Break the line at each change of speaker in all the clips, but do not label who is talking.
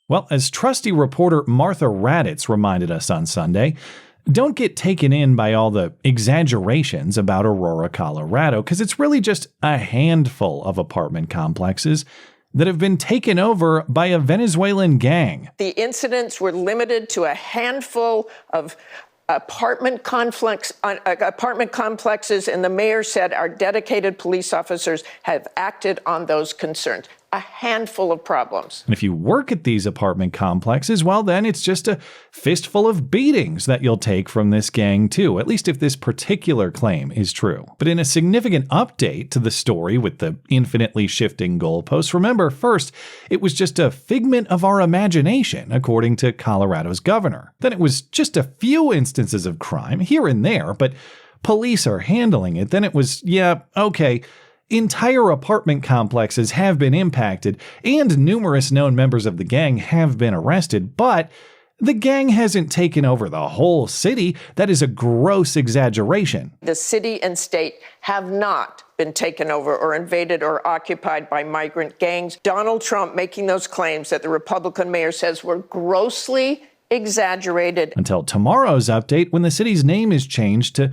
Well, as trusty reporter Martha Raddatz reminded us on Sunday, don't get taken in by all the exaggerations about Aurora, Colorado, because it's really just a handful of apartment complexes that have been taken over by a Venezuelan gang.
The incidents were limited to a handful of apartment complexes, and the mayor said our dedicated police officers have acted on those concerns. A handful of problems.
And if you work at these apartment complexes, well, then it's just a fistful of beatings that you'll take from this gang too, at least if this particular claim is true. But in a significant update to the story with the infinitely shifting goalposts, remember, first, it was just a figment of our imagination, according to Colorado's governor. Then it was just a few instances of crime here and there, but police are handling it. Then it was, yeah, okay, entire apartment complexes have been impacted, and numerous known members of the gang have been arrested, but the gang hasn't taken over the whole city. That is a gross exaggeration.
The city and state have not been taken over or invaded or occupied by migrant gangs. Donald Trump making those claims that the Republican mayor says were grossly exaggerated.
Until tomorrow's update, when the city's name is changed to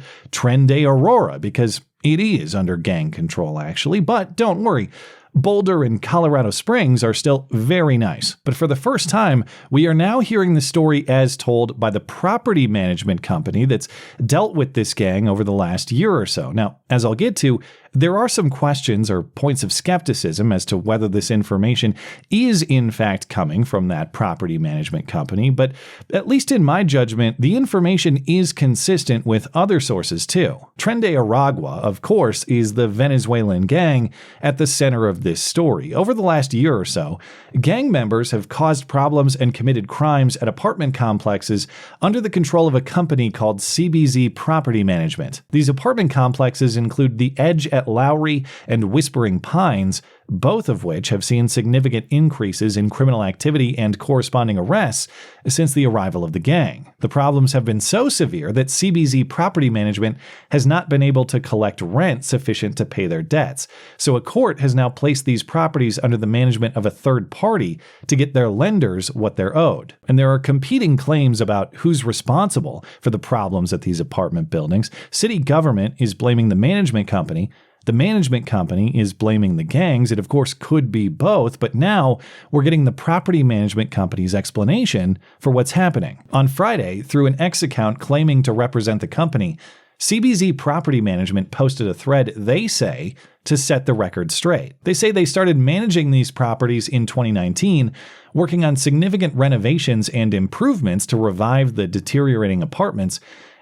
Aurora, because it is under gang control, actually. But don't worry, Boulder and Colorado Springs are still very nice. But for the first time, we are now hearing the story as told by the property management company that's dealt with this gang over the last year or so. Now, as I'll get to, there are some questions or points of skepticism as to whether this information is in fact coming from that property management company, but at least in my judgment, the information is consistent with other sources too. Aurora, of course, is the Venezuelan gang at the center of this story. Over the last year or so, gang members have caused problems and committed crimes at apartment complexes under the control of a company called CBZ Property Management. These apartment complexes include The Edge at Lowry and Whispering Pines, both of which have seen significant increases in criminal activity and corresponding arrests since the arrival of the gang. The problems have been so severe that CBZ Property Management has not been able to collect rent sufficient to pay their debts. So a court has now placed these properties under the management of a third party to get their lenders what they're owed. And there are competing claims about who's responsible for the problems at these apartment buildings. City government is blaming the management company. The management company is blaming the gangs. It, of course, could be both, but now we're getting the property management company's explanation for what's happening. On Friday, through an X account claiming to represent the company, CBZ Property Management posted a thread, they say, to set the record straight. They say they started managing these properties in 2019, working on significant renovations and improvements to revive the deteriorating apartments.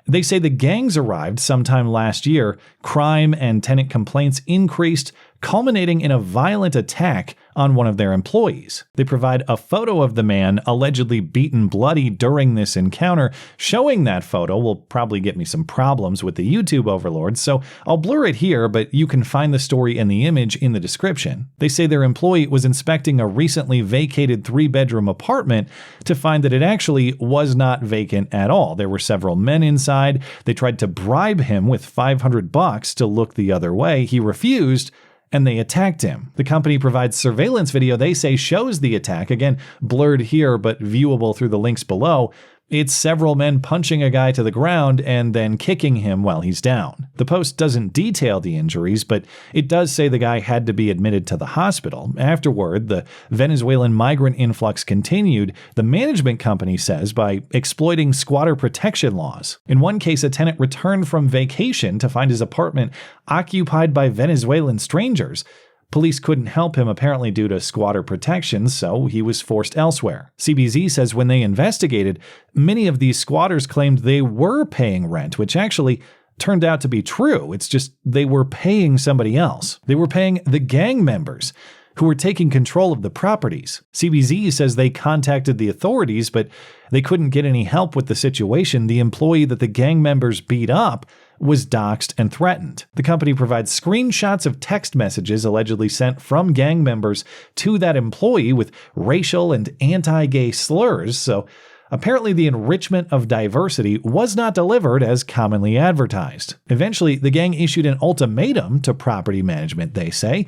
They say the gangs arrived sometime last year, crime and tenant complaints increased, culminating in a violent attack on one of their employees. They provide a photo of the man allegedly beaten bloody during this encounter. Showing that photo will probably get me some problems with the YouTube overlords, so I'll blur it here, but you can find the story and the image in the description. They say their employee was inspecting a recently vacated 3-bedroom apartment to find that it actually was not vacant at all. There were several men inside. They tried to bribe him with $500 to look the other way. He refused, and they attacked him. The company provides surveillance video they say shows the attack, again blurred here but viewable through the links below. It's several men punching a guy to the ground and then kicking him while he's down. The post doesn't detail the injuries, but it does say the guy had to be admitted to the hospital. Afterward, the Venezuelan migrant influx continued, the management company says, by exploiting squatter protection laws. In one case, a tenant returned from vacation to find his apartment occupied by Venezuelan strangers. Police couldn't help him apparently due to squatter protections, so he was forced elsewhere. CBZ says when they investigated, many of these squatters claimed they were paying rent, which actually turned out to be true. It's just they were paying somebody else. They were paying the gang members who were taking control of the properties. CBZ says they contacted the authorities, but they couldn't get any help with the situation. The employee that the gang members beat up was doxxed and threatened. The company provides screenshots of text messages allegedly sent from gang members to that employee with racial and anti-gay slurs, so apparently the enrichment of diversity was not delivered as commonly advertised. Eventually, the gang issued an ultimatum to property management, they say.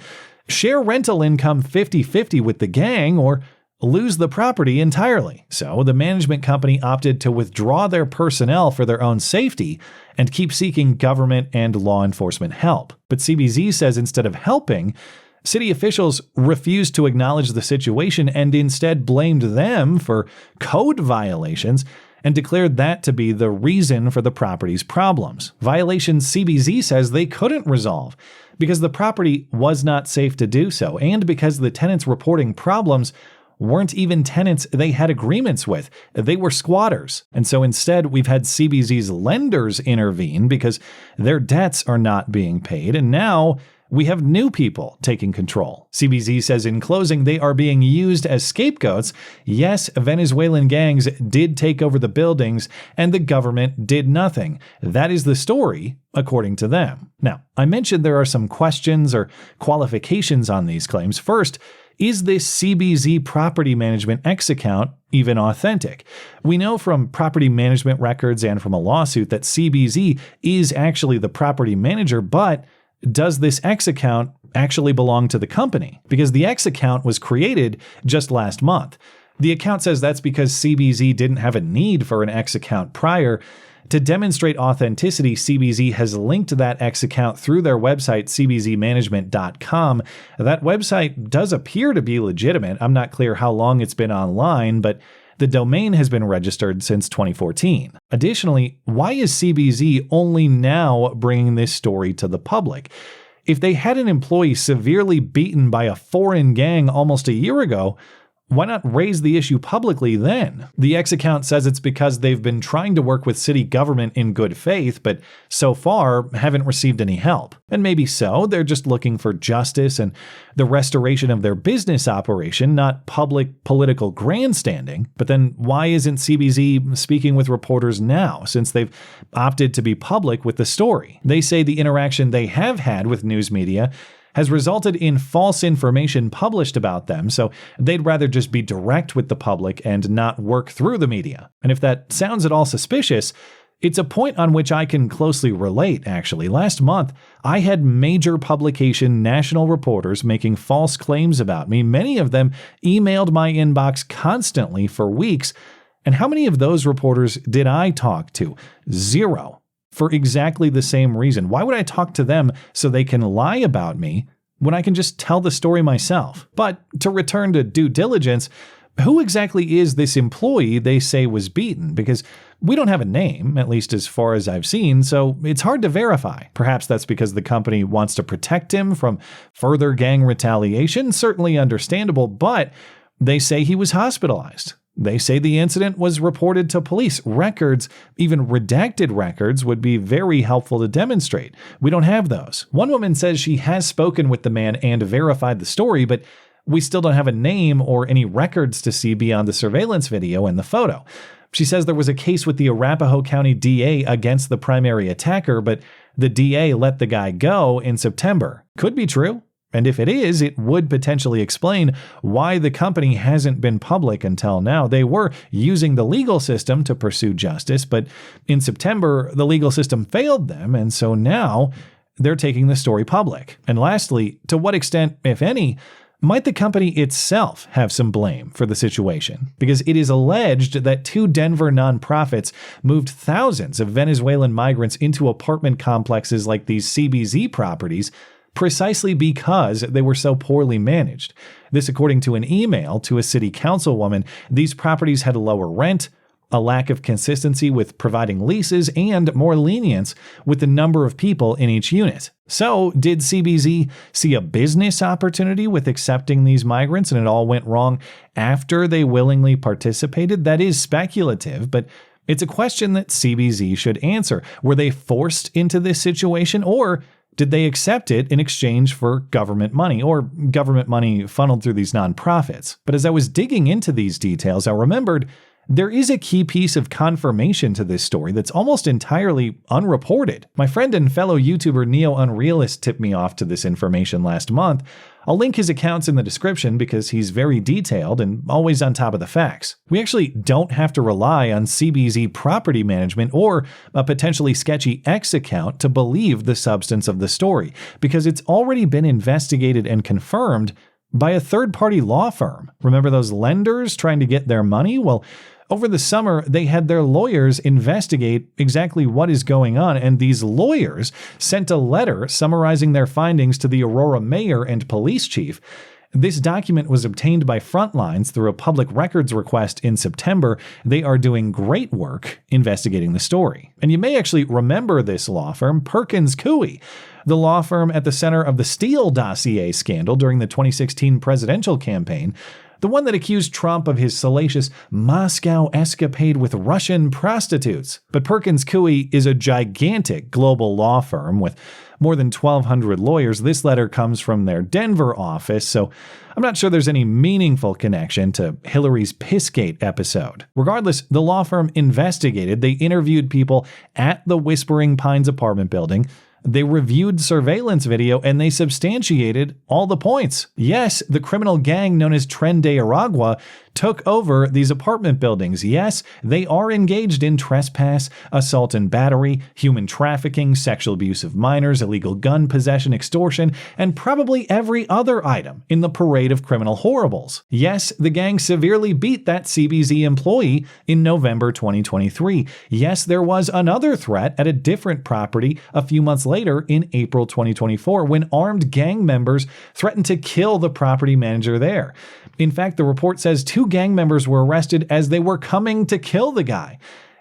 Share rental income 50-50 with the gang, or lose the property entirely. So the management company opted to withdraw their personnel for their own safety and keep seeking government and law enforcement help. But CBZ says instead of helping, city officials refused to acknowledge the situation and instead blamed them for code violations and declared that to be the reason for the property's problems. Violations CBZ says they couldn't resolve because the property was not safe to do so, and because the tenants reporting problems weren't even tenants they had agreements with. They were squatters. And so instead, we've had CBZ's lenders intervene because their debts are not being paid, and now we have new people taking control. CBZ says in closing, they are being used as scapegoats. Yes, Venezuelan gangs did take over the buildings and the government did nothing. That is the story, according to them. Now, I mentioned there are some questions or qualifications on these claims. First, is this CBZ Property Management X account even authentic? We know from property management records and from a lawsuit that CBZ is actually the property manager, but does this X account actually belong to the company? Because the X account was created just last month. The account says that's because CBZ didn't have a need for an X account prior. To demonstrate authenticity, CBZ has linked that X account through their website, cbzmanagement.com. That website does appear to be legitimate. I'm not clear how long it's been online, but the domain has been registered since 2014. Additionally, why is CBZ only now bringing this story to the public? If they had an employee severely beaten by a foreign gang almost a year ago, why not raise the issue publicly then? The X account says it's because they've been trying to work with city government in good faith, but so far haven't received any help. And maybe so, they're just looking for justice and the restoration of their business operation, not public political grandstanding. But then why isn't CBZ speaking with reporters now, since they've opted to be public with the story? They say the interaction they have had with news media has resulted in false information published about them, so they'd rather just be direct with the public and not work through the media. And if that sounds at all suspicious, it's a point on which I can closely relate, actually. Last month, I had major publication national reporters making false claims about me. Many of them emailed my inbox constantly for weeks. And how many of those reporters did I talk to? Zero. For exactly the same reason. Why would I talk to them so they can lie about me when I can just tell the story myself? But to return to due diligence, who exactly is this employee they say was beaten? Because we don't have a name, at least as far as I've seen, so it's hard to verify. Perhaps that's because the company wants to protect him from further gang retaliation. Certainly understandable, but they say he was hospitalized. They say the incident was reported to police. Records, even redacted records, would be very helpful to demonstrate. We don't have those. One woman says she has spoken with the man and verified the story, but we still don't have a name or any records to see beyond the surveillance video and the photo. She says there was a case with the Arapahoe County DA against the primary attacker, but the DA let the guy go in September. Could be true. And if it is, it would potentially explain why the company hasn't been public until now. They were using the legal system to pursue justice, but in September, the legal system failed them, and so now they're taking the story public. And lastly, to what extent, if any, might the company itself have some blame for the situation? Because it is alleged that 2 Denver nonprofits moved thousands of Venezuelan migrants into apartment complexes like these CBZ properties precisely because they were so poorly managed. This according to an email to a city councilwoman. These properties had lower rent, a lack of consistency with providing leases, and more lenience with the number of people in each unit. So, did CBZ see a business opportunity with accepting these migrants and it all went wrong after they willingly participated? That is speculative, but it's a question that CBZ should answer. Were they forced into this situation, or did they accept it in exchange for government money, or government money funneled through these nonprofits? But as I was digging into these details, I remembered there is a key piece of confirmation to this story that's almost entirely unreported. My friend and fellow YouTuber Neo Unrealist tipped me off to this information last month. I'll link his accounts in the description because he's very detailed and always on top of the facts. We actually don't have to rely on CBZ property management or a potentially sketchy X account to believe the substance of the story, because it's already been investigated and confirmed by a third-party law firm. Remember those lenders trying to get their money? Well, over the summer, they had their lawyers investigate exactly what is going on, and these lawyers sent a letter summarizing their findings to the Aurora mayor and police chief. This document was obtained by Frontlines through a public records request in September. They are doing great work investigating the story. And you may actually remember this law firm, Perkins Coie, the law firm at the center of the Steele dossier scandal during the 2016 presidential campaign, the one that accused Trump of his salacious Moscow escapade with Russian prostitutes. But Perkins Coie is a gigantic global law firm with more than 1,200 lawyers. This letter comes from their Denver office, so I'm not sure there's any meaningful connection to Hillary's Pissgate episode. Regardless, the law firm investigated. They interviewed people at the Whispering Pines apartment building. They reviewed surveillance video and they substantiated all the points. Yes, the criminal gang known as Tren de Aragua took over these apartment buildings. Yes, they are engaged in trespass, assault and battery, human trafficking, sexual abuse of minors, illegal gun possession, extortion, and probably every other item in the parade of criminal horribles. Yes, the gang severely beat that CBZ employee in November 2023. Yes, there was another threat at a different property a few months later in April 2024 when armed gang members threatened to kill the property manager there. In fact, the report says 2 gang members were arrested as they were coming to kill the guy.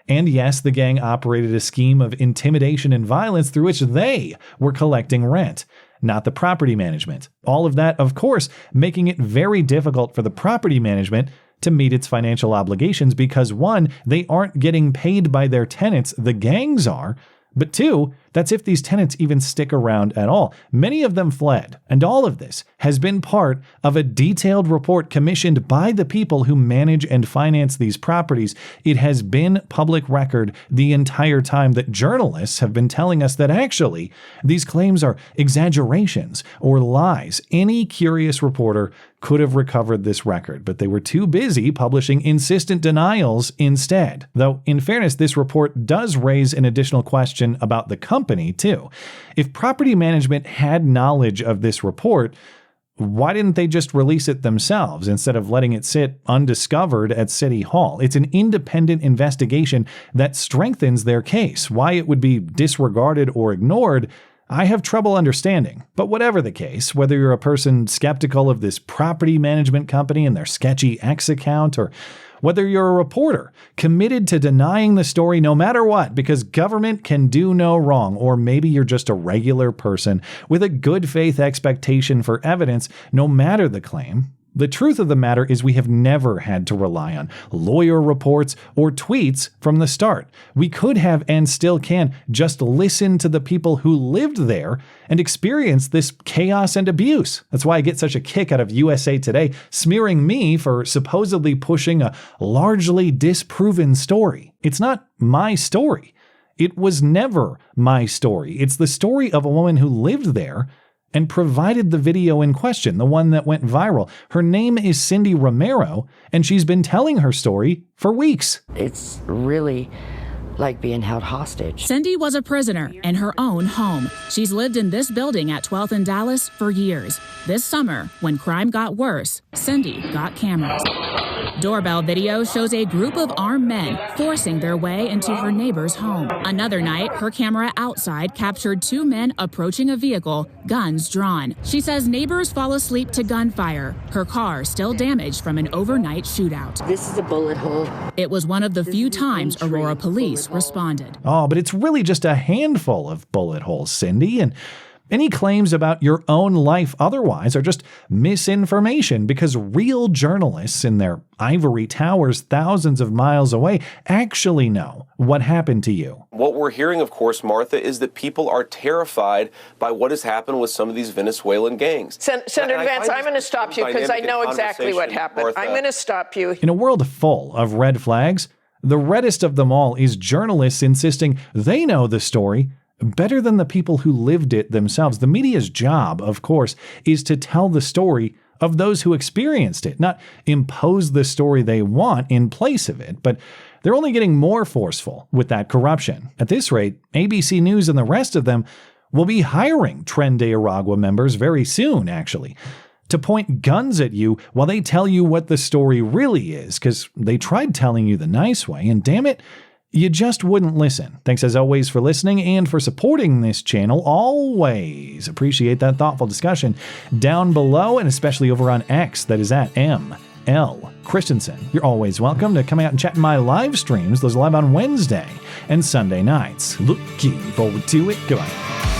And yes, the gang operated a scheme of intimidation and violence through which they were collecting rent, not the property management. All of that, of course, making it very difficult for the property management to meet its financial obligations because 1, they aren't getting paid by their tenants, the gangs are, but 2, that's if these tenants even stick around at all. Many of them fled, and all of this has been part of a detailed report commissioned by the people who manage and finance these properties. It has been public record the entire time that journalists have been telling us that actually these claims are exaggerations or lies. Any curious reporter could have recovered this record, but they were too busy publishing insistent denials instead. Though, in fairness, this report does raise an additional question about the company, too. If property management had knowledge of this report, why didn't they just release it themselves instead of letting it sit undiscovered at City Hall? It's an independent investigation that strengthens their case. Why it would be disregarded or ignored, I have trouble understanding. But whatever the case, whether you're a person skeptical of this property management company and their sketchy X account, or whether you're a reporter committed to denying the story no matter what because government can do no wrong, or maybe you're just a regular person with a good faith expectation for evidence no matter the claim, the truth of the matter is we have never had to rely on lawyer reports or tweets from the start. We could have and still can just listen to the people who lived there and experienced this chaos and abuse. That's why I get such a kick out of USA Today smearing me for supposedly pushing a largely disproven story. It's not my story. It was never my story. It's the story of a woman who lived there and provided the video in question, the one that went viral. Her name is Cindy Romero, and she's been telling her story for weeks.
It's really like being held hostage.
Cindy was a prisoner in her own home. She's lived in this building at 12th and Dallas for years. This summer, when crime got worse, Cindy got cameras. Doorbell video shows a group of armed men forcing their way into her neighbor's home. Another night, her camera outside captured 2 men approaching a vehicle, guns drawn. She says neighbors fall asleep to gunfire. Her car still damaged from an overnight shootout.
This is a bullet hole.
It was one of the few times Aurora police responded.
Oh, but it's really just a handful of bullet holes, Cindy, and any claims about your own life otherwise are just misinformation because real journalists in their ivory towers thousands of miles away actually know what happened to you.
What we're hearing, of course, Martha, is that people are terrified by what has happened with some of these Venezuelan gangs.
Senator Vance, I'm going to stop you because I know exactly what happened. Martha. I'm going to stop you.
In a world full of red flags, the reddest of them all is journalists insisting they know the story better than the people who lived it themselves. The media's job, of course, is to tell the story of those who experienced it, not impose the story they want in place of it. But they're only getting more forceful with that corruption. At this rate, ABC News and the rest of them will be hiring Tren de Aragua members very soon, actually. to point guns at you while they tell you what the story really is, because they tried telling you the nice way, and damn it, you just wouldn't listen. Thanks as always for listening and for supporting this channel. Always appreciate that thoughtful discussion down below, and especially over on X, that is at ML Christiansen. You're always welcome to come out and chat in my live streams. Those are live on Wednesday and Sunday nights. Looking forward to it. Goodbye.